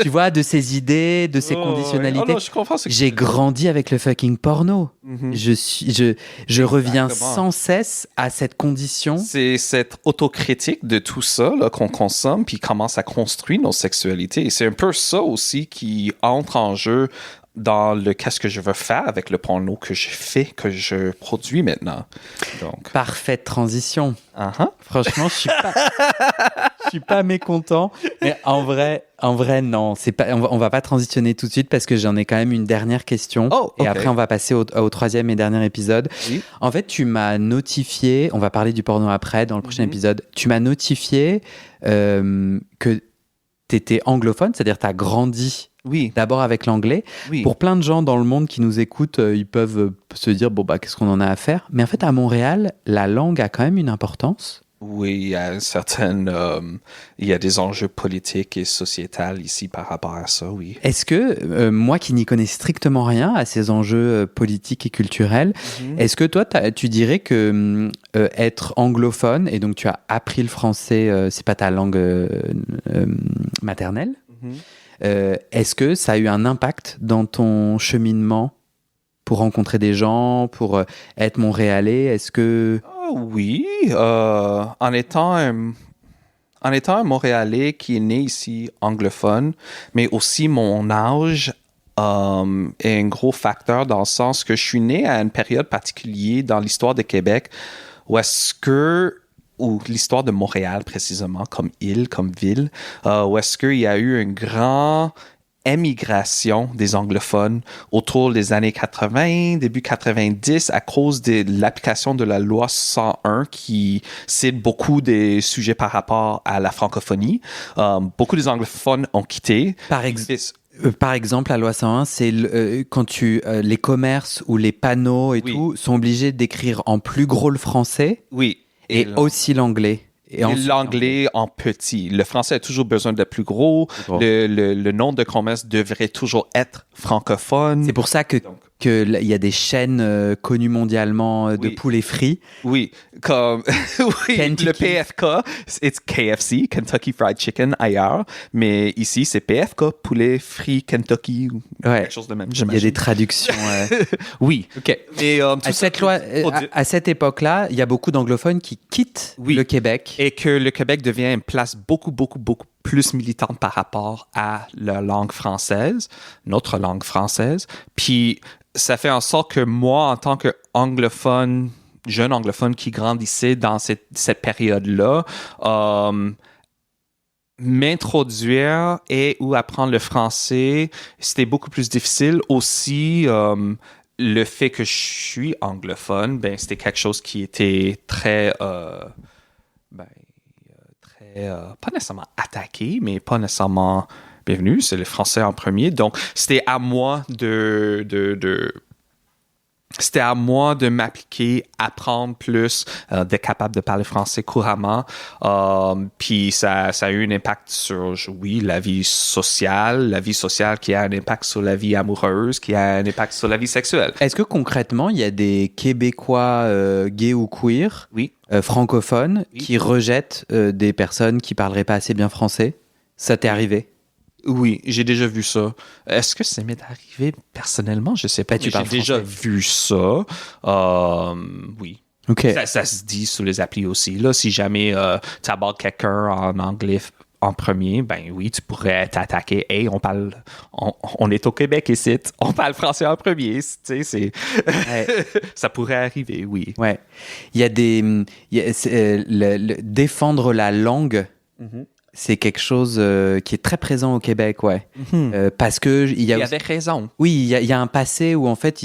Tu vois, de ces idées, de ces conditionnalités. Oh non, je comprends ce que j'ai grandi avec le fucking porno. Je reviens Exactement. sans cesse à cette condition. C'est cette autocritique de tout ça là, qu'on consomme puis commence à construire nos sexualités. Et c'est un peu ça aussi qui entre en jeu dans le qu'est-ce que je veux faire avec le porno que je fais, que je produis maintenant. Donc. Parfaite transition. Uh-huh. Franchement, je suis pas mécontent. Mais en vrai, non. C'est pas, on va pas transitionner tout de suite parce que j'en ai quand même une dernière question. Oh, okay. Et après, on va passer au troisième et dernier épisode. Oui. En fait, tu m'as notifié, on va parler du porno après, dans le prochain épisode, tu m'as notifié que tu étais anglophone, c'est-à-dire tu as grandi d'abord avec l'anglais. Oui. Pour plein de gens dans le monde qui nous écoutent, ils peuvent se dire, bon, bah, qu'est-ce qu'on en a à faire? Mais en fait, à Montréal, la langue a quand même une importance. Oui, il y a il y a des enjeux politiques et sociétals ici par rapport à ça, oui. Est-ce que, moi qui n'y connais strictement rien à ces enjeux politiques et culturels, est-ce que toi, tu dirais que être anglophone, et donc tu as appris le français, c'est pas ta langue maternelle, est-ce que ça a eu un impact dans ton cheminement pour rencontrer des gens, pour être montréalais? Est-ce que... Oui, en étant un Montréalais qui est né ici anglophone, mais aussi mon âge est un gros facteur dans le sens que je suis né à une période particulière dans l'histoire de Québec ou l'histoire de Montréal précisément, comme île, comme ville, où est-ce qu'il y a eu un grand émigration des anglophones autour des années 80, début 90, à cause de l'application de la loi 101 qui cite beaucoup des sujets par rapport à la francophonie. Beaucoup des anglophones ont quitté. Par exemple, la loi 101, c'est quand les commerces ou les panneaux et tout sont obligés d'écrire en plus gros le français et aussi l'anglais. Et l'anglais en petit. Le français a toujours besoin de plus gros. Le nom de commerce devrait toujours être francophone. C'est pour ça que qu'il y a des chaînes connues mondialement de poulets frits. Oui, comme oui, Kentucky. le PFK, c'est KFC, Kentucky Fried Chicken ailleurs, mais ici c'est PFK, poulet frit Kentucky ou quelque chose de même. Il y a des traductions. Oui. Ok. Et à cette époque-là, il y a beaucoup d'anglophones qui quittent le Québec. Et que le Québec devient une place beaucoup plus militante par rapport à la langue française, notre langue française. Puis ça fait en sorte que moi, en tant qu'anglophone, jeune anglophone qui grandissait dans cette période-là, m'introduire et ou apprendre le français, c'était beaucoup plus difficile. Aussi, le fait que je suis anglophone, ben c'était quelque chose qui était très pas nécessairement attaqué, mais pas nécessairement bienvenu. C'est le français en premier. Donc, c'était à moi c'était à moi de m'appliquer, apprendre plus, d'être capable de parler français couramment. Puis ça a eu un impact sur, oui, la vie sociale qui a un impact sur la vie amoureuse, qui a un impact sur la vie sexuelle. Est-ce que concrètement, il y a des Québécois gays ou queer, francophones, qui rejettent des personnes qui parleraient pas assez bien français? Ça t'est arrivé? Oui, j'ai déjà vu ça. Est-ce que ça m'est arrivé personnellement? Je sais pas. J'ai déjà vu ça. Oui. Okay. Ça se dit sur les applis aussi. Là, si jamais tu abordes quelqu'un en anglais en premier, ben oui, tu pourrais t'attaquer. Hey, on est au Québec ici. On parle français en premier. Tu sais, ça pourrait arriver, oui. Ouais. Il y a défendre la langue. Mm-hmm. C'est quelque chose qui est très présent au Québec, parce que il y a des raisons. Oui, il y a un passé où en fait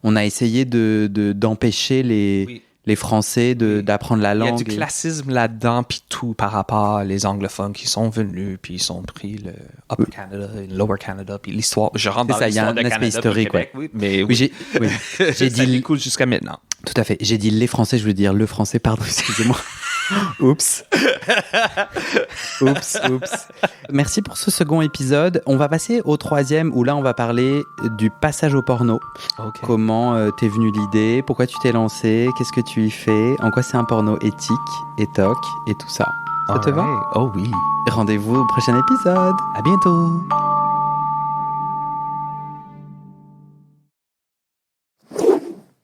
on a essayé d'empêcher les Français d'apprendre la langue. Il y a du classisme là-dedans, puis tout par rapport à les anglophones qui sont venus, puis ils ont pris le Upper Canada, le Lower Canada, puis l'histoire. Je rentre dans l'histoire de Canada, aspect historique, Québec, mais j'ai dit ça découle jusqu'à maintenant. Tout à fait. J'ai dit les Français, je voulais dire le français, pardon, excusez-moi. Oups. Merci pour ce second épisode. On va passer au troisième où là on va parler du passage au porno. Okay. Comment t'es venue l'idée, pourquoi tu t'es lancé, qu'est-ce que tu y fais, en quoi c'est un porno éthique, étoc et tout ça. Ça te va? Oh oui. Rendez-vous au prochain épisode. À bientôt.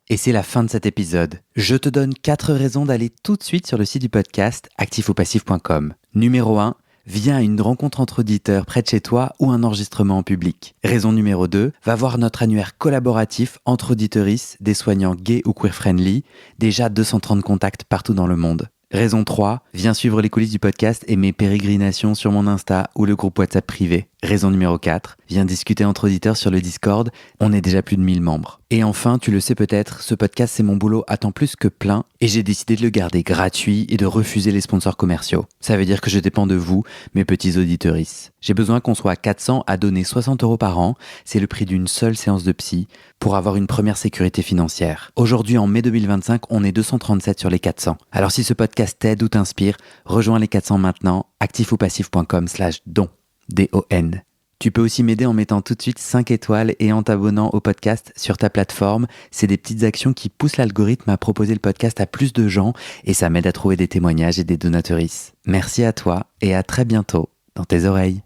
Et c'est la fin de cet épisode. Je te donne 4 raisons d'aller tout de suite sur le site du podcast actifopassif.com. Numéro 1, viens à une rencontre entre auditeurs près de chez toi ou un enregistrement en public. Raison numéro 2, va voir notre annuaire collaboratif entre auditeuristes, des soignants gays ou queer-friendly, déjà 230 contacts partout dans le monde. Raison 3, viens suivre les coulisses du podcast et mes pérégrinations sur mon Insta ou le groupe WhatsApp privé. Raison numéro 4, viens discuter entre auditeurs sur le Discord, on est déjà plus de 1000 membres. Et enfin, tu le sais peut-être, ce podcast c'est mon boulot à temps plus que plein et j'ai décidé de le garder gratuit et de refuser les sponsors commerciaux. Ça veut dire que je dépends de vous, mes petits auditeuristes. J'ai besoin qu'on soit 400 à donner 60 € par an, c'est le prix d'une seule séance de psy, pour avoir une première sécurité financière. Aujourd'hui, en mai 2025, on est 237 sur les 400. Alors si ce podcast t'aide ou t'inspire, rejoins les 400 maintenant, actifopassif.com/don. D-O-N. Tu peux aussi m'aider en mettant tout de suite 5 étoiles et en t'abonnant au podcast sur ta plateforme. C'est des petites actions qui poussent l'algorithme à proposer le podcast à plus de gens et ça m'aide à trouver des témoignages et des donateurices. Merci à toi et à très bientôt dans tes oreilles.